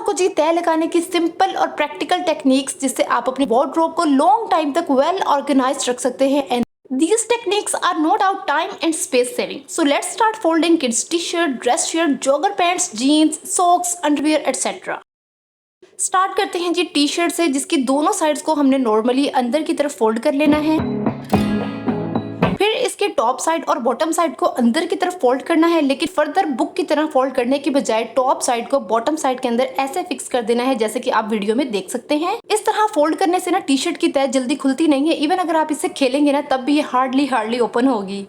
आपको जी तय लगाने की सिंपल और प्रैक्टिकल टेक्निक्स जिससे आप अपने वार्डरोब को लॉन्ग टाइम तक वेल ऑर्गेनाइज्ड रख सकते हैं। And these techniques are no doubt time and space saving. So let's start folding kids t-shirt, dress shirt, jogger pants, jeans, socks, underwear etc. Start करते हैं जी टी शर्ट से, जिसकी दोनों sides को हमने नॉर्मली अंदर की तरफ फोल्ड कर लेना है। फिर इसके टॉप साइड और बॉटम साइड को अंदर की तरफ फोल्ड करना है, लेकिन फर्दर बुक की तरह फोल्ड करने की बजाय टॉप साइड को बॉटम साइड के अंदर ऐसे फिक्स कर देना है जैसे कि आप वीडियो में देख सकते हैं। इस तरह फोल्ड करने से ना टी शर्ट की तह जल्दी खुलती नहीं है। इवन अगर आप इसे खेलेंगे ना तब भी ये हार्डली ओपन होगी।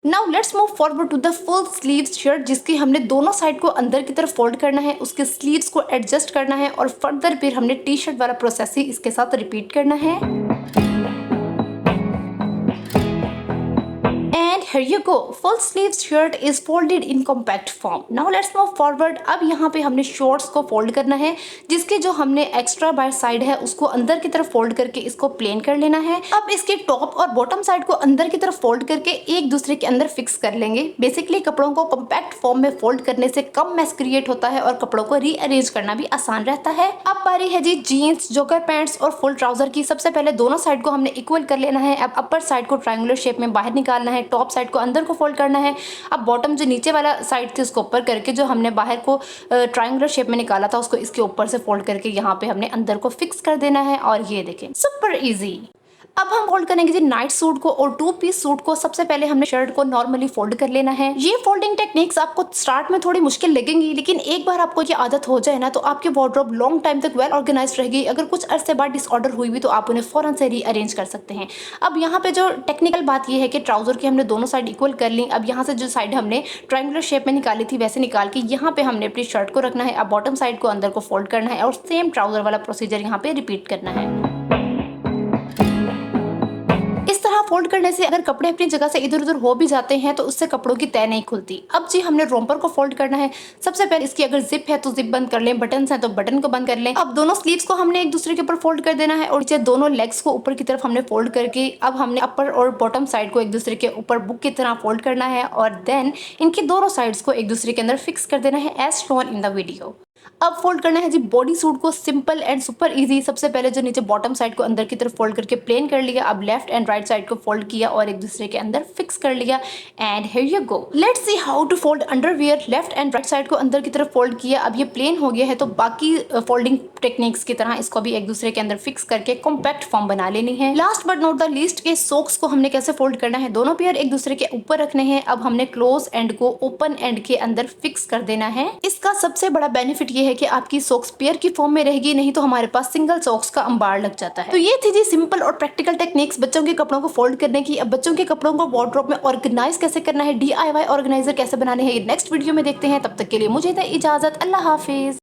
Now let's move forward to the full sleeves shirt, जिसकी हमने दोनों साइड को अंदर की तरफ फोल्ड करना है, उसके स्लीव्स को एडजस्ट करना है और फर्दर फिर हमने टी शर्ट वाला प्रोसेस ही इसके साथ रिपीट करना है। And here you go, full sleeves shirt is folded in compact form. Now let's move forward. अब यहाँ पे हमने शॉर्ट्स को फोल्ड करना है, जिसके जो हमने एक्स्ट्रा बाय साइड है उसको अंदर की तरफ फोल्ड करके इसको प्लेन कर लेना है। अब इसके टॉप और बॉटम साइड को अंदर की तरफ फोल्ड करके एक दूसरे के अंदर फिक्स कर लेंगे। बेसिकली कपड़ों को कॉम्पैक्ट फॉर्म में फोल्ड करने से कम मैस क्रिएट होता है और कपड़ों को रीअरेंज करना भी आसान रहता है। अब बारी है जी जीन्स, जॉगर पैंट्स और फुल ट्राउजर की। सबसे पहले दोनों साइड को हमने इक्वल कर लेना है। अब अपर साइड को ट्रायंगुलर शेप में बाहर निकालना है, टॉप साइड को अंदर को फोल्ड करना है। अब बॉटम जो नीचे वाला साइड थी उसको ऊपर करके जो हमने बाहर को ट्रायंगुलर शेप में निकाला था उसको इसके ऊपर से फोल्ड करके यहाँ पे हमने अंदर को फिक्स कर देना है। और ये देखें सुपर इजी। अब हम फोल्ड करेंगे जी नाइट सूट को और 2 पीस सूट को। सबसे पहले हमने शर्ट को नॉर्मली फोल्ड कर लेना है। ये फोल्डिंग टेक्निक्स आपको स्टार्ट में थोड़ी मुश्किल लगेंगी, लेकिन एक बार आपको ये आदत हो जाए ना तो आपके वार्डरोब लॉन्ग टाइम तक वेल ऑर्गेनाइज्ड रहेगी। अगर कुछ अरसे बाद डिसऑर्डर हुई भी तो आप उन्हें फौरन से रीअरेंज कर सकते हैं। अब यहाँ पे जो टेक्निकल बात ये है कि ट्राउजर की हमने दोनों साइड इक्वल कर ली। अब यहाँ से जो साइड हमने ट्रायंगुलर शेप में निकाली थी वैसे निकाल के यहाँ पे हमने अपनी शर्ट को रखना है। अब बॉटम साइड को अंदर को फोल्ड करना है और सेम ट्राउजर वाला प्रोसीजर यहाँ पे रिपीट करना है। फोल्ड करने से अगर कपड़े अपनी जगह से इधर उधर हो भी जाते हैं तो उससे कपड़ों की तह नहीं खुलती। अब जी हमने रोम्पर को फोल्ड करना है। सबसे पहले इसकी अगर जिप है तो जिप बंद कर लें, बटन है तो बटन को बंद कर लें। अब दोनों स्लीव्स को हमने एक दूसरे के ऊपर फोल्ड कर देना है और नीचे दोनों लेग्स को ऊपर की तरफ हमने फोल्ड करके अब हमने अपर और बॉटम साइड को एक दूसरे के ऊपर बुक की तरह फोल्ड करना है और देन इनकी दोनों साइड्स को एक दूसरे के अंदर फिक्स कर देना है as shown in the video. अब फोल्ड करना है जी बॉडी सूट को। Simple and super easy. सबसे पहले जो नीचे बॉटम साइड को अंदर की तरफ फोल्ड करके प्लेन कर लिया। अब लेफ्ट एंड राइट साइड को फोल्ड किया और एक दूसरे के अंदर फिक्स कर लिया। And here you go. Let's see how to fold underwear. Left and right side को अंदर की तरफ फोल्ड किया। अब ये प्लेन हो गया है तो बाकी फोल्डिंग टेक्निक्स की तरह इसको भी एक दूसरे के अंदर फिक्स करके कॉम्पैक्ट फॉर्म बना लेनी है। Last but not the least के सॉक्स को हमने कैसे फोल्ड करना है। दोनों पेयर एक दूसरे के ऊपर रखने हैं। अब हमने क्लोज एंड को ओपन एंड के अंदर फिक्स कर देना है। इसका सबसे बड़ा बेनिफिट ये है कि आपकी सॉक्स पेयर की फॉर्म में रहेगी, नहीं तो हमारे पास सिंगल सॉक्स का अंबार लग जाता है। तो ये थी जी सिंपल और प्रैक्टिकल टेक्निक्स बच्चों के कपड़ों को फोल्ड करने की। अब बच्चों के कपड़ों को वार्डरोब में ऑर्गेनाइज कैसे करना है, DIY ऑर्गेनाइजर कैसे बनाने हैं, ये नेक्स्ट वीडियो में देखते हैं। तब तक के लिए मुझे दे इजाजत। अल्लाह हाफिज।